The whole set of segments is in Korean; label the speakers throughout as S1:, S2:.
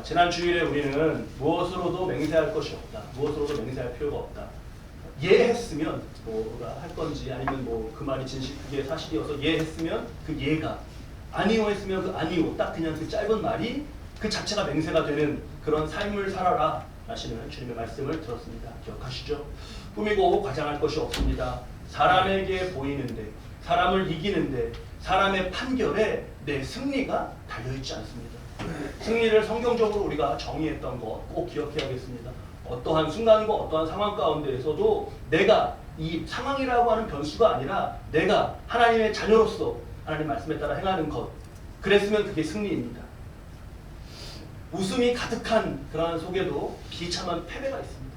S1: 지난 주일에 우리는 무엇으로도 맹세할 것이 없다. 무엇으로도 맹세할 필요가 없다. 예했으면 뭐가 할 건지 아니면 뭐 그 말이 진실 그게 사실이어서 예했으면 그 예가 아니오 했으면 그 아니오 딱 그냥 그 짧은 말이 그 자체가 맹세가 되는 그런 삶을 살아라 하시는 주님의 말씀을 들었습니다. 기억하시죠? 꾸미고 과장할 것이 없습니다. 사람에게 보이는데 사람을 이기는데 사람의 판결에 내 승리가 달려있지 않습니다. 승리를 성경적으로 우리가 정의했던 것 꼭 기억해야겠습니다. 어떠한 순간과 어떠한 상황 가운데에서도 내가 이 상황이라고 하는 변수가 아니라 내가 하나님의 자녀로서 하나님 말씀에 따라 행하는 것 그랬으면 그게 승리입니다. 웃음이 가득한 그러한 속에도 비참한 패배가 있습니다.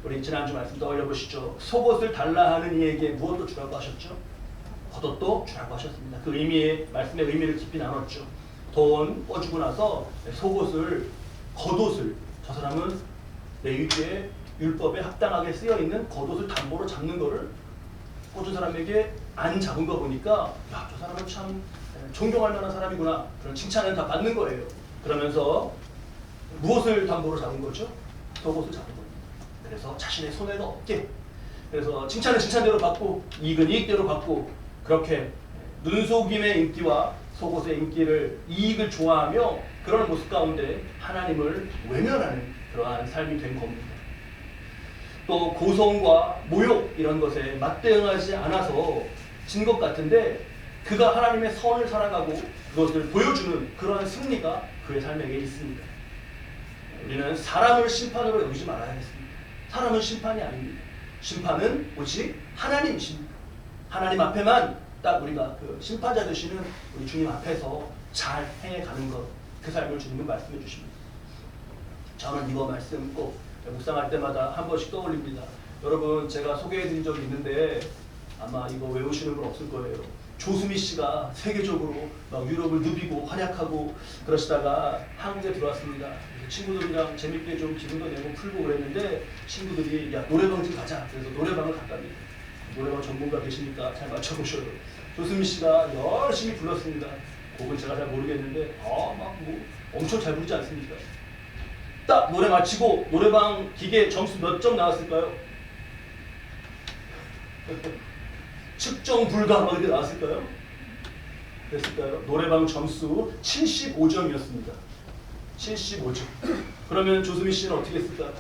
S1: 우리 지난주 말씀 떠올려 보시죠. 속옷을 달라 하는 이에게 무엇도 주라고 하셨죠? 겉옷도 주라고 하셨습니다. 그 의미의 말씀의 의미를 깊이 나눴죠. 돈 꿔주고 나서 속옷을 겉옷을 저 사람은 레위기의 율법에 합당하게 쓰여 있는 겉옷을 담보로 잡는 거를 꿔준 사람에게 안 잡은 거 보니까 야, 저 사람은 참 존경할 만한 사람이구나 그런 칭찬을 다 받는 거예요. 그러면서 무엇을 담보로 잡은 거죠? 속옷을 잡은 겁니다. 그래서 자신의 손해가 없게 그래서 칭찬은 칭찬대로 받고 이익은 이익대로 받고 그렇게 눈속임의 인기와 속옷의 인기를 이익을 좋아하며 그런 모습 가운데 하나님을 외면하는 그러한 삶이 된 겁니다. 또 고성과 모욕 이런 것에 맞대응하지 않아서 진 것 같은데 그가 하나님의 선을 살아가고 그것을 보여주는 그러한 승리가 그의 삶에게 있습니다. 우리는 사람을 심판으로 여기지 말아야겠습니다. 사람은 심판이 아닙니다. 심판은 오직 하나님이십니다. 하나님 앞에만 딱 우리가 그 심판자 되시는 우리 주님 앞에서 잘 행해가는 것, 그 삶을 주님은 말씀해 주십니다. 저는 이거 말씀 꼭 묵상할 때마다 한 번씩 떠올립니다. 여러분 제가 소개해드린 적이 있는데 아마 이거 외우시는 분 없을 거예요. 조수미 씨가 세계적으로 막 유럽을 누비고 활약하고 그러시다가 한국에 들어왔습니다. 친구들이랑 재밌게 좀 기분도 내고 풀고 그랬는데 친구들이 야 노래방 좀 가자. 그래서 노래방을 갔답니다. 노래방 전문가 계시니까 잘 맞춰보셔요. 조수미 씨가 열심히 불렀습니다. 곡은 제가 잘 모르겠는데 막 뭐 엄청 잘 부르지 않습니까? 딱 노래 마치고 노래방 기계 점수 몇 점 나왔을까요? 측정 불가 막 이렇게 나왔을까요? 그랬을까요? 노래방 점수 75점이었습니다. 75점. 그러면 조수미 씨는 어떻게 했을까요?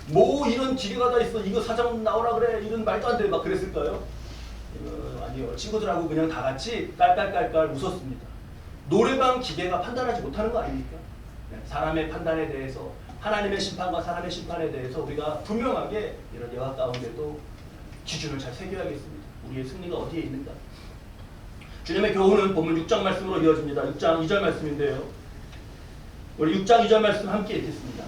S1: 뭐 이런 기계가 다 있어. 이거 사장 나오라 그래. 이런 말도 안 돼. 막 그랬을까요? 아니요. 친구들하고 그냥 다 같이 깔깔깔깔 웃었습니다. 노래방 기계가 판단하지 못하는 거 아닙니까? 사람의 판단에 대해서 하나님의 심판과 사람의 심판에 대해서 우리가 분명하게 이런 예화 가운데도 기준을 잘 새겨야겠습니다. 우리의 승리가 어디에 있는가? 주님의 교훈은 본문 6장 말씀으로 이어집니다. 6장 2절 말씀인데요. 우리 6장 2절 말씀 함께 읽겠습니다.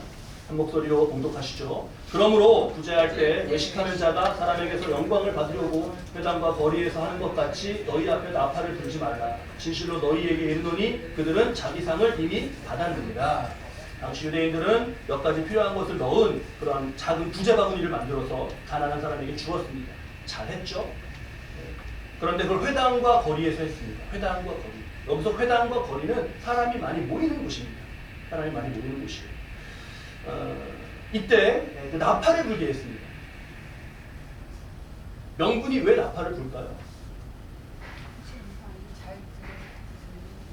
S1: 한 목소리로 봉독하시죠. 그러므로 구제할 때 외식하는 자가 사람에게서 영광을 받으려고 회당과 거리에서 하는 것 같이 너희 앞에 나팔을 불지 말라. 진실로 너희에게 이르노니 그들은 자기 상을 이미 받았느니라. 당시 유대인들은 몇 가지 필요한 것을 넣은 그런 작은 부재 바구니를 만들어서 가난한 사람에게 주었습니다. 잘했죠? 그런데 그걸 회당과 거리에서 했습니다. 회당과 거리. 여기서 회당과 거리는 사람이 많이 모이는 곳입니다. 사람이 많이 모이는 곳이에요. 이때 그 나팔을 불게 했습니다. 명분이 왜 나팔을 불까요?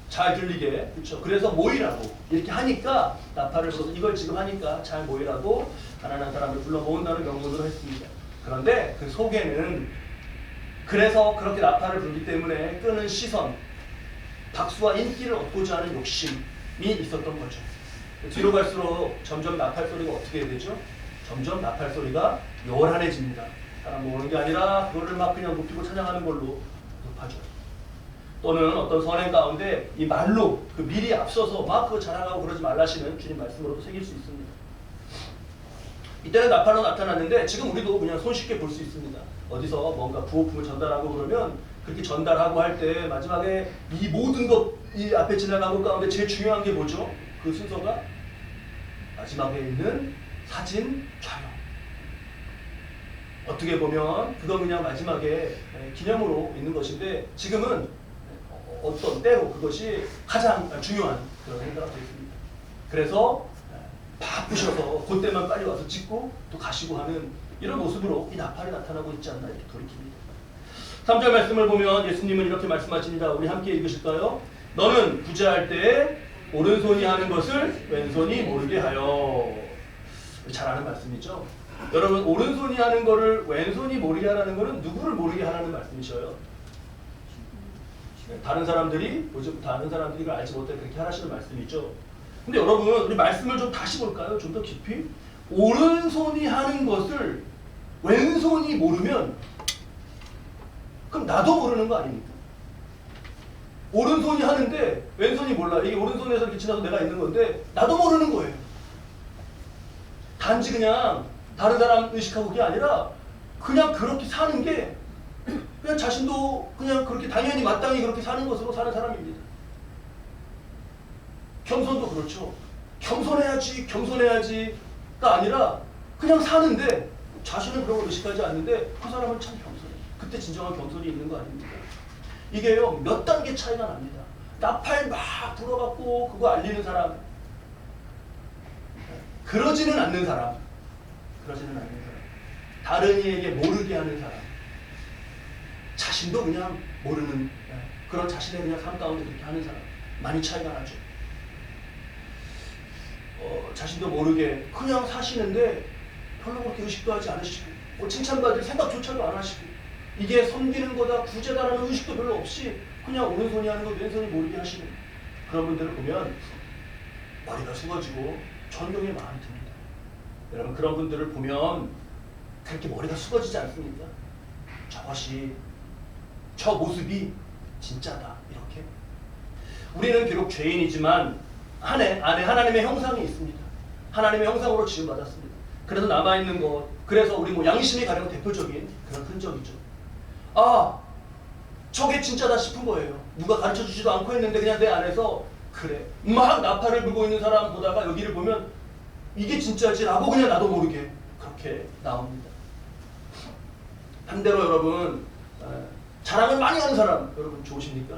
S1: 잘 들리게, 그렇죠. 그래서 모이라고 이렇게 하니까 나팔을 불어서 이걸 지금 하니까 잘 모이라고 가난한 사람을 불러 모은다는 명분으로 했습니다. 그런데 그 속에는 그래서 그렇게 나팔을 불기 때문에 끄는 시선, 박수와 인기를 얻고자 하는 욕심이 있었던 거죠. 뒤로 갈수록 점점 나팔 소리가 어떻게 되죠? 점점 나팔 소리가 요란해집니다. 사람 모으는 게 아니라 그거를 막 그냥 높이고 찬양하는 걸로 높아져요. 또는 어떤 선행 가운데 이 말로 그 미리 앞서서 막 그거 자랑하고 그러지 말라시는 주님 말씀으로도 새길 수 있습니다. 이때는 나팔로 나타났는데 지금 우리도 그냥 손쉽게 볼 수 있습니다. 어디서 뭔가 부호품을 전달하고 그러면 그렇게 전달하고 할 때 마지막에 이 모든 것, 이 앞에 지나간 것 가운데 제일 중요한 게 뭐죠? 그 순서가 마지막에 있는 사진 촬영. 어떻게 보면 그건 그냥 마지막에 기념으로 있는 것인데 지금은 어떤 때로 그것이 가장 중요한 그런 행사가 되어 있습니다. 그래서 바쁘셔서 그때만 빨리 와서 찍고 또 가시고 하는 이런 모습으로 이 나팔이 나타나고 있지 않나 이렇게 돌이킵니다. 3절 말씀을 보면 예수님은 이렇게 말씀하십니다. 우리 함께 읽으실까요? 너는 구제할 때에 오른손이 하는 것을 왼손이 모르게 하여. 잘 아는 말씀이죠. 여러분, 오른손이 하는 거를 왼손이 모르게 하라는 거는 누구를 모르게 하라는 말씀이셔요? 다른 사람들이 이걸 알지 못해 그렇게 하라시는 말씀이죠. 근데 여러분, 우리 말씀을 좀 다시 볼까요? 좀 더 깊이. 오른손이 하는 것을 왼손이 모르면 그럼 나도 모르는 거 아닙니까? 오른손이 하는데 왼손이 몰라. 이게 오른손에서 이렇게 지나서 내가 있는 건데 나도 모르는 거예요. 단지 그냥 다른 사람 의식하고 그게 아니라 그냥 그렇게 사는 게 그냥 자신도 그냥 그렇게 당연히 마땅히 그렇게 사는 것으로 사는 사람입니다. 겸손도 그렇죠. 겸손해야지가 아니라 그냥 사는데 자신은 그런 걸 의식하지 않는데 그 사람은 참 겸손해. 그때 진정한 겸손이 있는 거 아닙니까? 이게요, 몇 단계 차이가 납니다. 나팔 막 불어갖고 그거 알리는 사람, 그러지는 않는 사람, 다른 이에게 모르게 하는 사람, 자신도 그냥 모르는 그런 자신의 그냥 삶 가운데 그렇게 하는 사람, 많이 차이가 나죠. 자신도 모르게 그냥 사시는데 별로 그렇게 의식도 하지 않으시고 칭찬받을 생각조차도 안 하시고 이게 섬기는 거다, 구제다라는 의식도 별로 없이 그냥 오른손이 하는 거 왼손이 모르게 하시는 그런 분들을 보면 머리가 숙어지고 존경의 마음이 듭니다. 여러분, 그런 분들을 보면 그렇게 머리가 숙어지지 않습니까? 저 모습이 진짜다, 이렇게. 우리는 비록 죄인이지만 안에 하나님의 형상이 있습니다. 하나님의 형상으로 지음받았습니다. 그래서 남아있는 것, 그래서 우리 양심이 가장 대표적인 그런 흔적이죠. 저게 진짜다 싶은 거예요. 누가 가르쳐주지도 않고 했는데 그냥 내 안에서 그래, 막 나팔을 불고 있는 사람 보다가 여기를 보면 이게 진짜지라고 그냥 나도 모르게 그렇게 나옵니다. 반대로 여러분, 자랑을 많이 하는 사람 여러분 좋으십니까?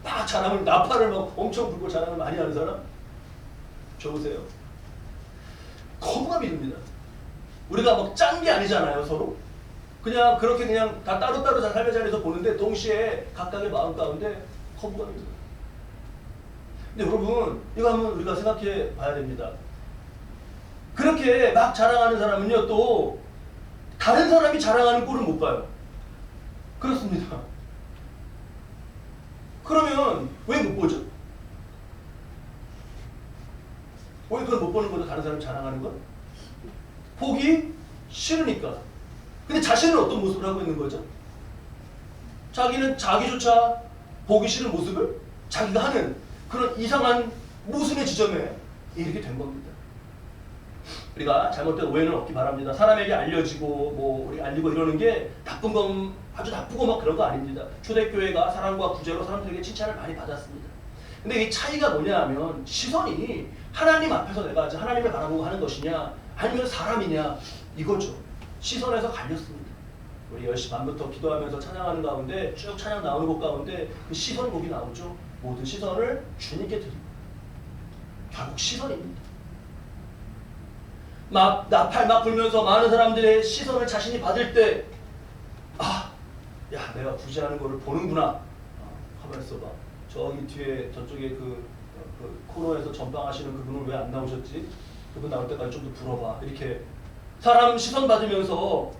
S1: 막 나팔을 막 엄청 불고 자랑을 많이 하는 사람 좋으세요? 거부감이 듭니다. 우리가 막 짠 게 아니잖아요, 서로. 그냥 그렇게 그냥 다 따로따로 삶의 자리에서 보는데 동시에 각각의 마음 가운데 거부감이 듭니다. 근데 여러분, 이거 한번 우리가 생각해 봐야 됩니다. 그렇게 막 자랑하는 사람은요, 또 다른 사람이 자랑하는 꼴을 못 봐요. 그렇습니다. 그러면 왜 못 보죠? 왜 그걸 못 보는 거죠? 다른 사람이 자랑하는 건? 보기 싫으니까. 근데 자신은 어떤 모습을 하고 있는 거죠? 자기는 자기조차 보기 싫은 모습을 자기가 하는 그런 이상한 모순의 지점에 이렇게 된 겁니다. 우리가 잘못된 오해는 없기 바랍니다. 사람에게 알려지고 우리 알리고 이러는 게 나쁜 건 아주 나쁘고 막 그런 거 아닙니다. 초대교회가 사랑과 구제로 사람들에게 칭찬을 많이 받았습니다. 근데 이 차이가 뭐냐 하면 시선이 하나님 앞에서 내가 하나님을 바라보고 하는 것이냐 아니면 사람이냐 이거죠. 시선에서 갈렸습니다. 우리 10시 반부터 기도하면서 찬양하는 가운데 쭉 찬양 나오는 곳 가운데 그 시선 곡이 나오죠. 모든 시선을 주님께 드립니다. 결국 시선입니다. 나팔 막 불면서 많은 사람들의 시선을 자신이 받을 때 야, 내가 구제하는 거를 보는구나. 가만 있어봐. 저기 뒤에 저쪽에 그 코너에서 전방하시는 그분은 왜 안 나오셨지? 그분 나올 때까지 좀 더 불어봐. 이렇게 사람 시선 받으면서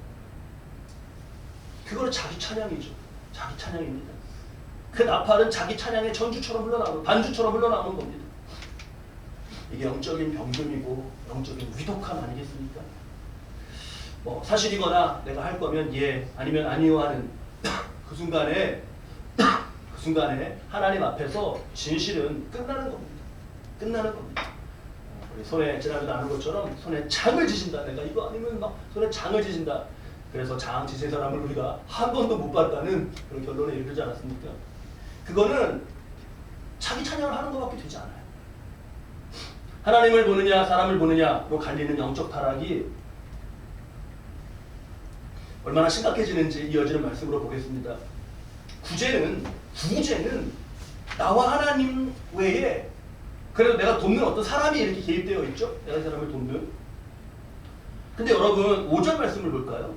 S1: 그거는 자기 찬양이죠. 자기 찬양입니다. 그 나팔은 자기 찬양의 전주처럼 흘러나오는 반주처럼 흘러나오는 겁니다. 이게 영적인 병금이고 영적인 위독함 아니겠습니까? 사실이거나 내가 할 거면 예 아니면 아니요 하는 그 순간에 하나님 앞에서 진실은 끝나는 겁니다. 우리 손에 지나고 나눈 것처럼 손에 장을 지진다. 내가 이거 아니면 막 손에 장을 지진다. 그래서 장 지진 사람을 우리가 한 번도 못 봤다는 그런 결론에 이르지 않았습니까? 그거는 자기 찬양을 하는 것밖에 되지 않아요. 하나님을 보느냐 사람을 보느냐로 갈리는 영적 타락이 얼마나 심각해지는지 이어지는 말씀으로 보겠습니다. 구제는 나와 하나님 외에 그래도 내가 돕는 어떤 사람이 이렇게 개입되어 있죠. 내가 이 사람을 돕는. 근데 여러분 5절 말씀을 볼까요?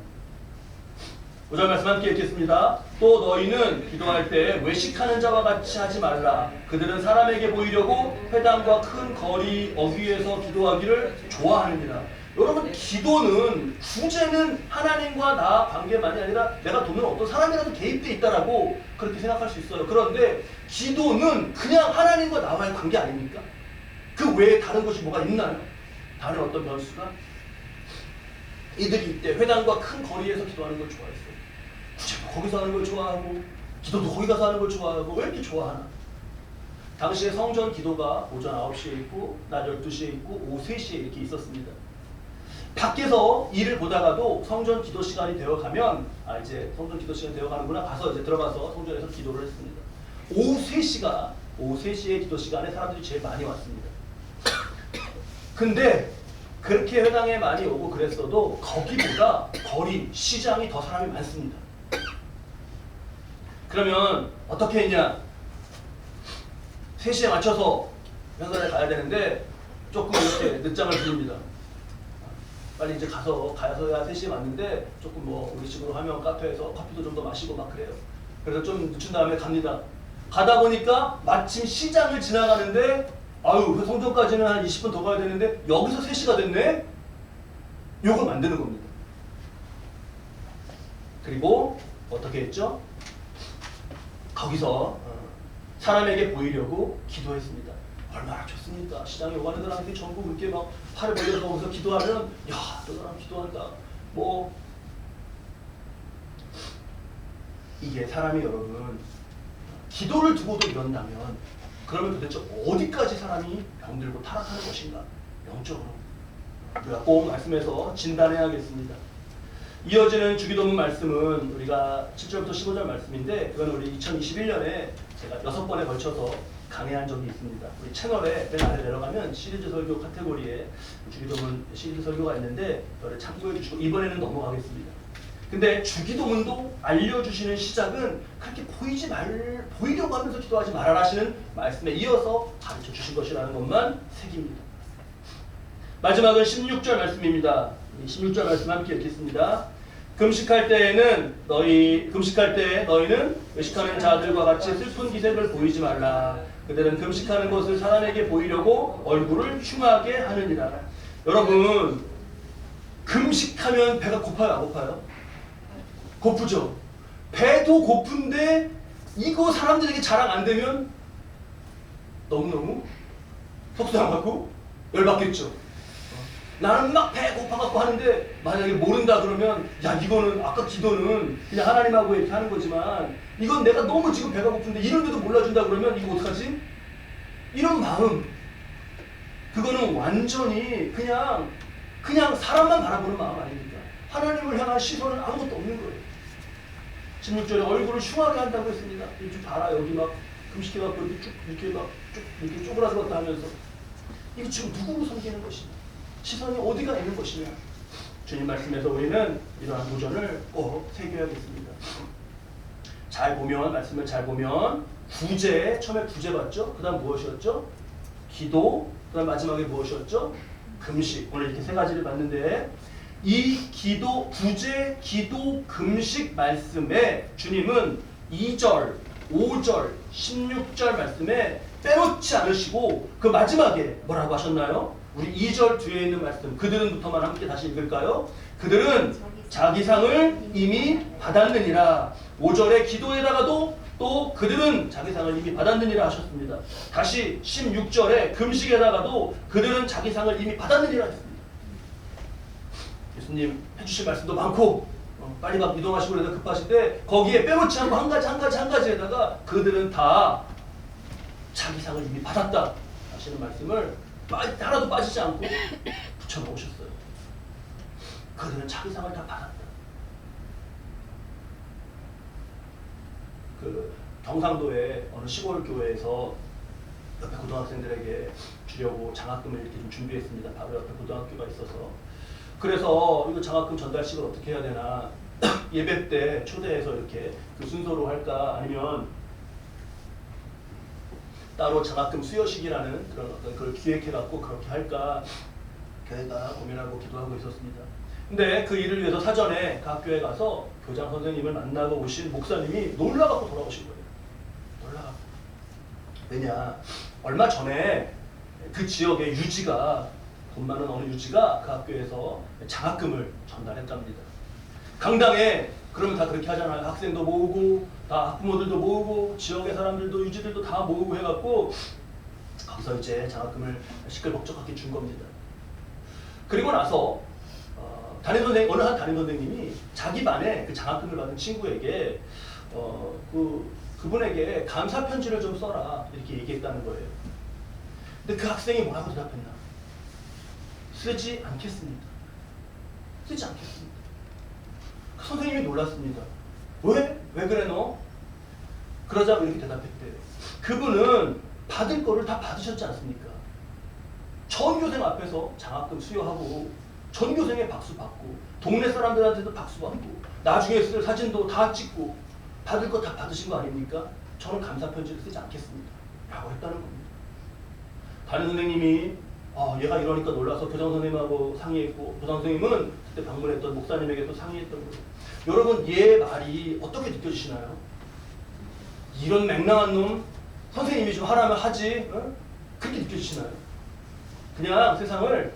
S1: 5절 말씀 함께 읽겠습니다. 또 너희는 기도할 때 외식하는 자와 같이 하지 말라. 그들은 사람에게 보이려고 회당과 큰 거리 어귀에서 기도하기를 좋아하느니라. 여러분 기도는 주제는 하나님과 나 관계만이 아니라 내가 돕는 어떤 사람이라도 개입되어 있다라고 그렇게 생각할 수 있어요. 그런데 기도는 그냥 하나님과 나와의 관계 아닙니까? 그 외에 다른 것이 뭐가 있나요? 다른 어떤 변수가? 이들이 이때 회당과 큰 거리에서 기도하는 걸 좋아했어요. 굳이 거기서 하는 걸 좋아하고 기도도 거기 가서 하는 걸 좋아하고 왜 이렇게 좋아하나? 당시에 성전 기도가 오전 9시에 있고 낮 12시에 있고 오후 3시에 이렇게 있었습니다. 밖에서 일을 보다가도 성전 기도 시간이 되어가면 이제 성전 기도 시간이 되어가는구나 가서 이제 들어가서 성전에서 기도를 했습니다. 오후 3시의 기도 시간에 사람들이 제일 많이 왔습니다. 근데 그렇게 회당에 많이 오고 그랬어도 거기보다 거리, 시장이 더 사람이 많습니다. 그러면 어떻게 했냐? 3시에 맞춰서 회사에 가야 되는데 조금 이렇게 늦장을 부립니다. 빨리 이제 가서야 3시에 맞는데 조금 뭐 우리 식으로 하면 카페에서 커피도 좀 더 마시고 막 그래요. 그래서 좀 늦춘 다음에 갑니다. 가다 보니까 마침 시장을 지나가는데 아유 성전까지는 한 20분 더 가야 되는데 여기서 3시가 됐네? 요걸 만드는 겁니다. 그리고 어떻게 했죠? 거기서 사람에게 보이려고 기도했습니다. 얼마나 좋습니까? 시장에 오가는 사람들이 전부 그렇게 막 팔을 벌려서 거기서 기도하면 야, 저 사람 기도한다. 뭐 이게 사람이 여러분 기도를 두고도 이런다면 그러면 도대체 어디까지 사람이 병들고 타락하는 것인가? 영적으로. 우리가 꼭 말씀에서 진단해야겠습니다. 이어지는 주기도문 말씀은 우리가 7절부터 15절 말씀인데 그건 우리 2021년에 제가 6번에 걸쳐서 강의한 적이 있습니다. 우리 채널에 맨 아래 내려가면 시리즈 설교 카테고리에 주기도문 시리즈 설교가 있는데 그걸 참고해 주시고 이번에는 넘어가겠습니다. 근데 주기도문도 알려주시는 시작은 그렇게 보이려고 하면서 기도하지 말아라 하시는 말씀에 이어서 가르쳐 주신 것이라는 것만 새깁니다. 마지막은 16절 말씀입니다. 16절 말씀 함께 읽겠습니다. 금식할 때 너희는 외식하는 자들과 같이 슬픈 기색을 보이지 말라. 그들은 금식하는 것을 사람에게 보이려고 얼굴을 흉하게 하느니라. 여러분 금식하면 배가 고파요 안 고파요? 고프죠. 배도 고픈데 이거 사람들에게 자랑 안 되면 너무너무 속상하고 열받겠죠. 나는 막 배 고파갖고 하는데 만약에 모른다 그러면 야 이거는 아까 기도는 그냥 하나님하고 이렇게 하는 거지만 이건 내가 너무 지금 배가 고픈데 이런데도 몰라준다 그러면 이거 어떡하지? 이런 마음 그거는 완전히 그냥 사람만 바라보는 마음 아닙니까? 하나님을 향한 시선은 아무것도 없는 거예요. 16절에 얼굴을 흉하게 한다고 했습니다. 좀 봐라 여기 막 금식해갖고 이렇게 쪼그라들었다 하면서 이거 지금 누구를 섬기는 것이냐? 시선이 어디가 있는 것이냐? 주님 말씀에서 우리는 이러한 도전을 꼭 새겨야겠습니다. 말씀을 잘 보면 처음에 구제 봤죠? 그 다음 무엇이었죠? 기도, 그 다음 마지막에 무엇이었죠? 금식. 오늘 이렇게 3가지를 봤는데 이 구제, 기도, 금식 말씀에 주님은 2절, 5절, 16절 말씀에 빼놓지 않으시고 그 마지막에 뭐라고 하셨나요? 우리 2절 뒤에 있는 말씀 그들은부터만 함께 다시 읽을까요? 그들은 자기 상을 이미 받았느니라. 5절의 기도에다가도 또 그들은 자기 상을 이미 받았느니라 하셨습니다. 다시 16절에 금식에다가도 그들은 자기 상을 이미 받았느니라 했습니다. 예수님 해주실 말씀도 많고 빨리 막 이동하시고 그래서 급하실 때 거기에 빼놓지 않고 한 가지에다가 그들은 다 자기 상을 이미 받았다 하시는 말씀을 하나도 빠지지 않고 붙여놓으셨어요. 그들은 자기 상을 다 받았다. 그 경상도의 어느 시골 교회에서 옆에 고등학생들에게 주려고 장학금을 이렇게 좀 준비했습니다. 바로 옆에 고등학교가 있어서. 그래서 이거 장학금 전달식을 어떻게 해야 되나 예배 때 초대해서 이렇게 그 순서로 할까 아니면 따로 장학금 수여식이라는 그런 어떤 걸 기획해갖고 그렇게 할까 교회가 고민하고 기도하고 있었습니다. 근데 그 일을 위해서 사전에 각 교회 가서 교장 선생님을 만나고 오신 목사님이 놀라갖고 돌아오신 거예요. 놀라갖고. 왜냐? 얼마 전에 그 지역의 유지가, 돈 많은 어느 유지가 그 학교에서 장학금을 전달했답니다. 강당에 그러면 다 그렇게 하잖아요. 학생도 모으고 다 학부모들도 모으고 지역의 사람들도 유지들도 다 모으고 해갖고 거기서 이제 장학금을 시끌벅적하게 준 겁니다. 그리고 나서 어느 한 담임 선생님이 자기 반에 그 장학금을 받은 친구에게 그분에게 감사 편지를 좀 써라 이렇게 얘기했다는 거예요. 근데 그 학생이 뭐라고 대답했나? 쓰지 않겠습니다. 쓰지 않겠습니다. 그 선생님이 놀랐습니다. 왜? 왜 그래 너? 그러자고 이렇게 대답했대요. 그분은 받을 거를 다 받으셨지 않습니까? 전교생 앞에서 장학금 수여하고 전교생의 박수 받고 동네 사람들한테도 박수 받고 나중에 쓸 사진도 다 찍고 받을 거 다 받으신 거 아닙니까? 저는 감사 편지를 쓰지 않겠습니다. 라고 했다는 겁니다. 담임 선생님이 얘가 이러니까 놀라서 교장 선생님하고 상의했고 교장 선생님은 그때 방문했던 목사님에게 또 상의했던 거예요. 여러분 얘 말이 어떻게 느껴지시나요? 이런 맹랑한 놈 선생님이 좀 하라면 하지 그렇게 느껴지시나요? 그냥 세상을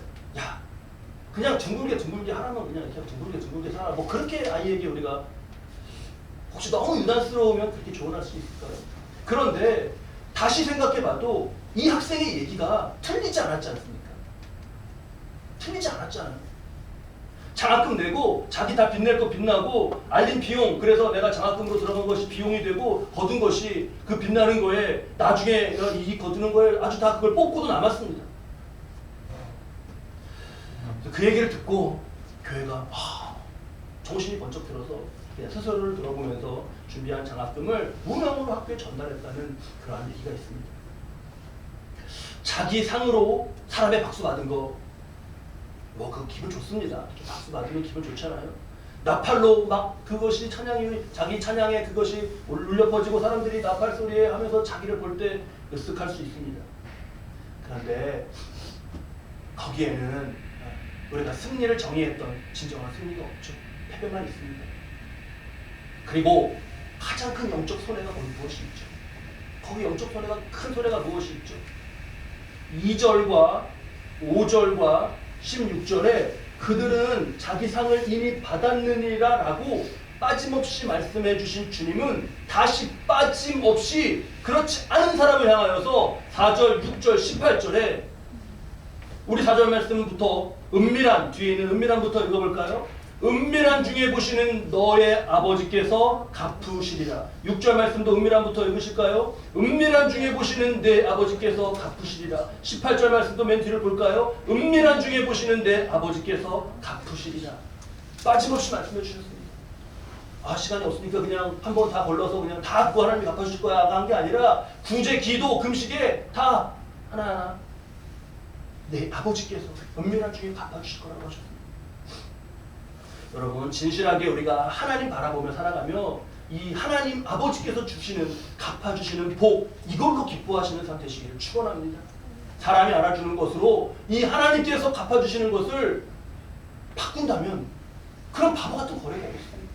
S1: 그냥 둥글게 하라면 그냥 둥글게 살아 뭐 그렇게 아이에게 우리가 혹시 너무 유난스러우면 그렇게 조언할 수 있을까요? 그런데 다시 생각해봐도 이 학생의 얘기가 틀리지 않았지 않습니까? 틀리지 않았잖아요. 장학금 내고 자기 다 빚낼 거 빚나고 알림 비용 그래서 내가 장학금으로 들어간 것이 비용이 되고 거둔 것이 그 빚나는 거에 나중에 이익 거두는 거에 아주 다 그걸 뽑고도 남았습니다. 그 얘기를 듣고 교회가 정신이 번쩍 들어서 스스로를 들어보면서 준비한 장학금을 무명으로 학교에 전달했다는 그러한 얘기가 있습니다. 자기 상으로 사람의 박수 받은 거 그 기분 좋습니다. 이렇게 박수 받으면 기분 좋잖아요. 나팔로 막 그것이 자기 찬양에 그것이 울려 퍼지고 사람들이 나팔 소리에 하면서 자기를 볼 때 으쓱할 수 있습니다. 그런데 거기에는 우리가 승리를 정의했던 진정한 승리가 없죠. 패배만 있습니다. 그리고 가장 큰 영적 손해가 무엇이 있죠? 거기 영적 손해가 큰 손해가 무엇이 있죠? 2절과 5절과 16절에 그들은 자기 상을 이미 받았느니라 라고 빠짐없이 말씀해 주신 주님은 다시 빠짐없이 그렇지 않은 사람을 향하여서 4절, 6절, 18절에 우리 4절 말씀부터 은밀한 뒤에 있는 은밀한부터 읽어볼까요? 은밀한 중에 보시는 너의 아버지께서 갚으시리라. 6절 말씀도 은밀한부터 읽으실까요? 은밀한 중에 보시는 내 아버지께서 갚으시리라. 18절 말씀도 맨 뒤를 볼까요? 은밀한 중에 보시는 내 아버지께서 갚으시리라. 빠짐없이 말씀해 주셨습니다. 시간이 없으니까 그냥 한번 다 걸러서 그냥 다 하나님이 갚아주실 거야 한 게 아니라 구제, 기도, 금식에 다 하나하나 내 아버지께서 은밀한 중에 갚아주실 거라고 하셨습니다. 여러분 진실하게 우리가 하나님 바라보며 살아가며 이 하나님 아버지께서 주시는 갚아주시는 복 이걸로 기뻐하시는 삶 되시기를 축원합니다. 사람이 알아주는 것으로 이 하나님께서 갚아주시는 것을 바꾼다면 그런 바보 같은 거래가 없습니다.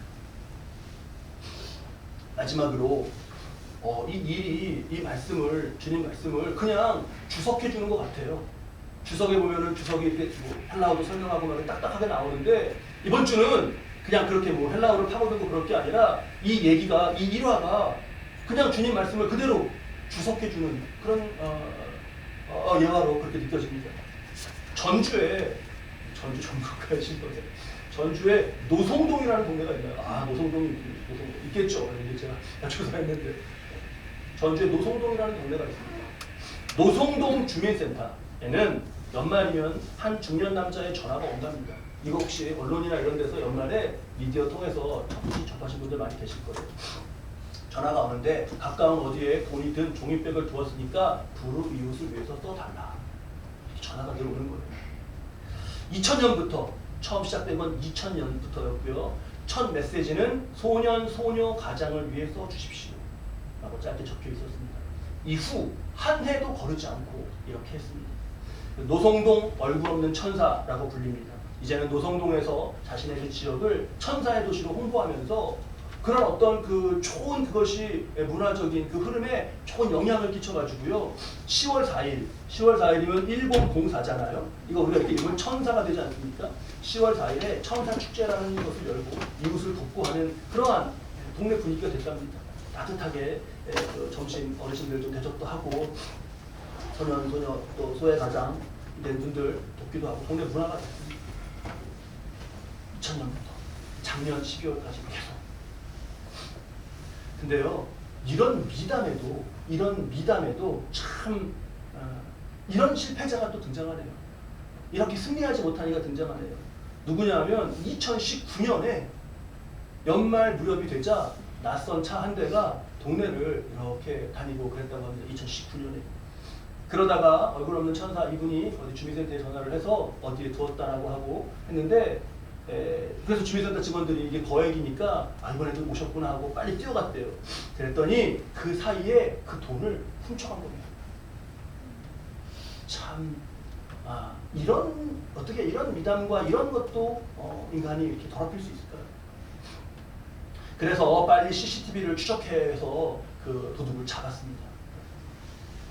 S1: 마지막으로 이 말씀을 주님 말씀을 그냥 주석해 주는 것 같아요. 주석에 보면은 주석이 이렇게 헬라어도 설명하고 막 딱딱하게 나오는데 이번 주는 그냥 그렇게 헬라어를 파고들고 그럴 게 아니라 이 얘기가 이 일화가 그냥 주님 말씀을 그대로 주석해주는 그런 예화로 그렇게 느껴집니다. 전주에 전북가에 신도세 전주에 노송동이라는 동네가 있나요? 노송동이 있겠죠. 제가 조사했는데 전주에 노송동이라는 동네가 있습니다. 노송동 주민센터에는 연말이면 한 중년 남자의 전화가 온답니다. 이거 혹시 언론이나 이런 데서 연말에 미디어 통해서 접하신 분들 많이 계실 거예요. 전화가 오는데 가까운 어디에 돈이 든 종이백을 두었으니까 부르 이웃을 위해서 써달라. 이렇게 전화가 들어오는 거예요. 2000년부터 처음 시작된 건 2000년부터였고요. 첫 메시지는 소년, 소녀, 가장을 위해 써주십시오 라고 짧게 적혀 있었습니다. 이후 한 해도 거르지 않고 이렇게 했습니다. 노성동 얼굴 없는 천사라고 불립니다. 이제는 노성동에서 자신의 그 지역을 천사의 도시로 홍보하면서 그런 어떤 그 좋은 그것이 문화적인 그 흐름에 좋은 영향을 끼쳐가지고요. 10월 4일이면 일본공사잖아요. 이거 우리가 이렇게 읽으면 천사가 되지 않습니까? 10월 4일에 천사 축제라는 것을 열고 이웃을 돕고 하는 그러한 동네 분위기가 됐답니다. 따뜻하게 그 점심 어르신들 좀 대접도 하고 소년, 소녀 또 소외 가장 된 분들 돕기도 하고 동네 문화가 됐습니다. 2000년부터 작년 12월까지 계속. 근데요, 이런 미담에도 참 이런 실패자가 또 등장하네요. 이렇게 승리하지 못한 이가 등장하네요. 누구냐면 2019년에 연말 무렵이 되자 낯선 차 한 대가 동네를 이렇게 다니고 그랬다고 합니다. 2019년에. 그러다가 얼굴 없는 천사 이분이 어디 주민센터에 전화를 해서 어디에 두었다라고 하고 했는데 그래서 주민센터 직원들이 이게 거액이니까 이번에도 오셨구나 하고 빨리 뛰어갔대요. 그랬더니 그 사이에 그 돈을 훔쳐간 겁니다. 참 어떻게 이런 미담과 이런 것도 인간이 이렇게 더럽힐 수 있을까요? 그래서 빨리 CCTV를 추적해서 그 도둑을 잡았습니다.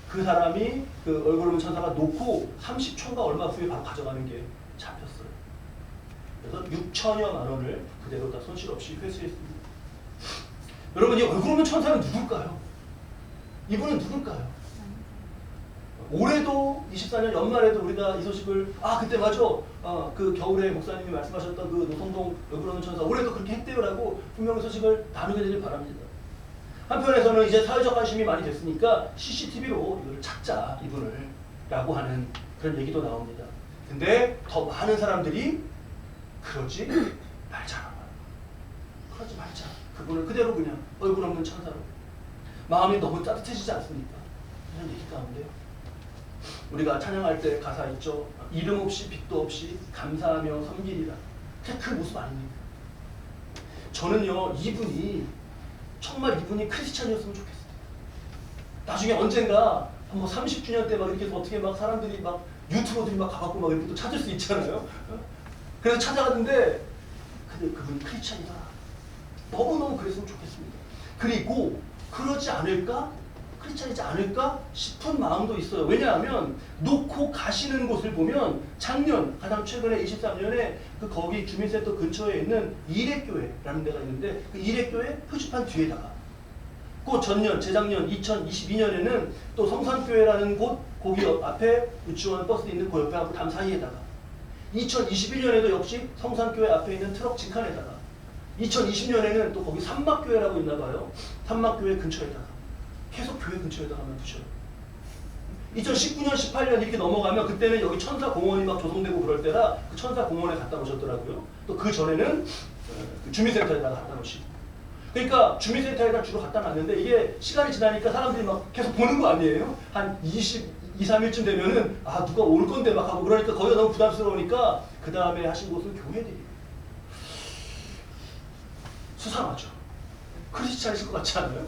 S1: 그 사람이 그 얼굴 없는 천사가 놓고 30초가 얼마 후에 바로 가져가는 게 잡혔어요. 그래서 6천여만 원을 그대로 다 손실 없이 회수했습니다. 여러분, 이 얼굴 없는 천사는 누굴까요? 이분은 누굴까요? 올해도 24년 연말에도 우리가 이 소식을 그때 맞아 그 겨울에 목사님이 말씀하셨던 그 노성동 얼굴 없는 천사 올해도 그렇게 했대요라고 분명히 소식을 나누게 되길 바랍니다. 한편에서는 이제 사회적 관심이 많이 됐으니까 CCTV로 이거를 찾자 이분을 라고 하는 그런 얘기도 나옵니다. 근데 더 많은 사람들이 그러지 말자. 그러지 말자. 그분을 그대로 그냥 얼굴 없는 천사로. 마음이 너무 따뜻해지지 않습니까? 이런 얘기 가운데 우리가 찬양할 때 가사 있죠. 이름 없이 빛도 없이 감사하며 섬기리라. 그 모습 아닙니까? 저는요, 정말 이분이 크리스찬이었으면 좋겠어요. 나중에 언젠가 뭐 30주년 때 막 이렇게 어떻게 막 사람들이 막 유튜버들이 막 가갖고 막 이렇게 또 찾을 수 있잖아요. 그래서 찾아갔는데 근데 그분이 크리스찬이다. 너무너무 그랬으면 좋겠습니다. 그리고 그러지 않을까? 크리스찬이지 않을까 싶은 마음도 있어요. 왜냐하면 놓고 가시는 곳을 보면 작년 가장 최근에 23년에 그 거기 주민센터 근처에 있는 이례교회라는 데가 있는데 그 이례교회 표지판 뒤에다가 그 전년 재작년 2022년에는 또 성산교회라는 곳 거기 앞에 유치원 버스 있는 그 옆에 담 사이에다가 2021년에도 역시 성산교회 앞에 있는 트럭 직칸에다가 2020년에는 또 거기 삼막교회라고 있나 봐요. 삼막교회 근처에다가 계속 교회 근처에다가만 두셔요. 2019년, 18년 이렇게 넘어가면 그때는 여기 천사공원이 막 조성되고 그럴 때라 그 천사공원에 갖다 놓으셨더라고요. 또 그 전에는 그 주민센터에다가 갖다 놓으시고. 그러니까 주민센터에다 주로 갖다 놨는데 이게 시간이 지나니까 사람들이 막 계속 보는 거 아니에요? 한 2, 3일쯤 되면은 누가 올 건데 막 하고 그러니까 거기가 너무 부담스러우니까 그 다음에 하신 곳은 교회들이에요. 수상하죠. 크리스찬이실 것 같지 않아요?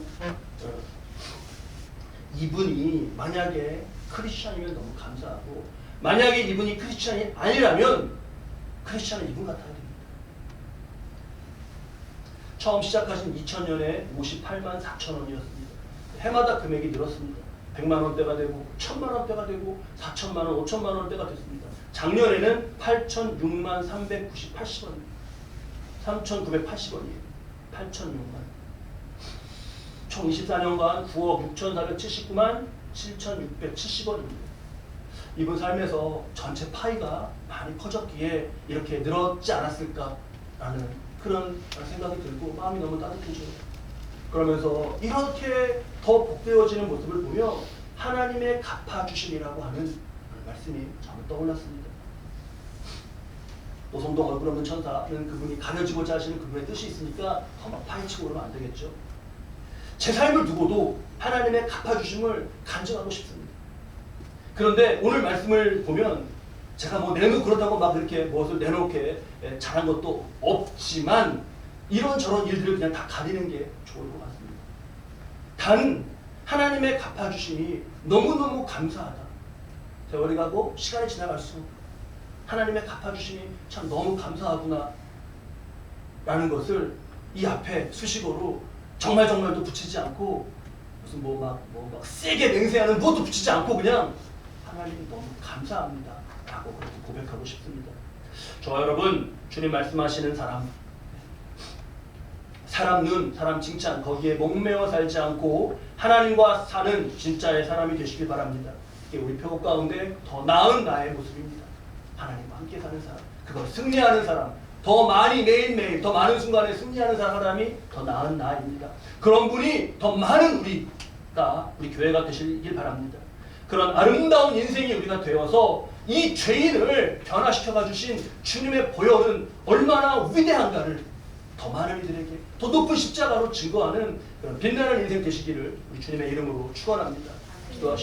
S1: 이분이 만약에 크리스찬이면 너무 감사하고 만약에 이분이 크리스찬이 아니라면 크리스찬은 이분 같아야 됩니다. 처음 시작하신 2000년에 58만 4천 원이었습니다. 해마다 금액이 늘었습니다. 100만 원대가 되고 1000만 원대가 되고 4천만 원, 5천만 원대가 됐습니다. 작년에는 8,006만 380원입니다. 3,980원이에요. 8,006만. 총 24년간 9억 6,479만 7,670원입니다. 이분 삶에서 전체 파이가 많이 커졌기에 이렇게 늘었지 않았을까라는 그런 생각이 들고 마음이 너무 따뜻해져요. 그러면서 이렇게 더 복되어지는 모습을 보며 하나님의 갚아주심이라고 하는 말씀이 저는 떠올랐습니다. 노성동 얼굴 없는 천사는 그분이 가려지고자 하시는 그분의 뜻이 있으니까 더 막 파헤치고 그러면 안 되겠죠. 제 삶을 두고도 하나님의 갚아주심을 간증하고 싶습니다. 그런데 오늘 말씀을 보면 제가 뭐 그렇다고 막 이렇게 무엇을 내놓게 잘한 것도 없지만 이런저런 일들을 그냥 다 가리는 게 좋을 것 같습니다. 단 하나님의 갚아주심이 너무너무 감사하다. 세월이 가고 시간이 지나갈수록 하나님의 갚아주심이 참 너무 감사하구나 라는 것을 이 앞에 수식어로 정말도 붙이지 않고 무슨 막 세게 맹세하는 무엇도 붙이지 않고 그냥 하나님 너무 감사합니다 라고 그렇게 고백하고 싶습니다. 저와 여러분, 주님 말씀하시는 사람 눈, 사람 칭찬 거기에 목매어 살지 않고 하나님과 사는 진짜의 사람이 되시길 바랍니다. 이게 우리 표 가운데 더 나은 나의 모습입니다. 하나님과 함께 사는 사람, 그걸 승리하는 사람, 더 많이 매일매일 더 많은 순간에 승리하는 사람이 더 나은 나입니다. 그런 분이 더 많은 우리 교회가 되시길 바랍니다. 그런 아름다운 인생이 우리가 되어서 이 죄인을 변화시켜가 주신 주님의 보혈은 얼마나 위대한가를 더 많은 이들에게 더 높은 십자가로 증거하는 그런 빛나는 인생 되시기를 우리 주님의 이름으로 축원합니다. 기도하시죠.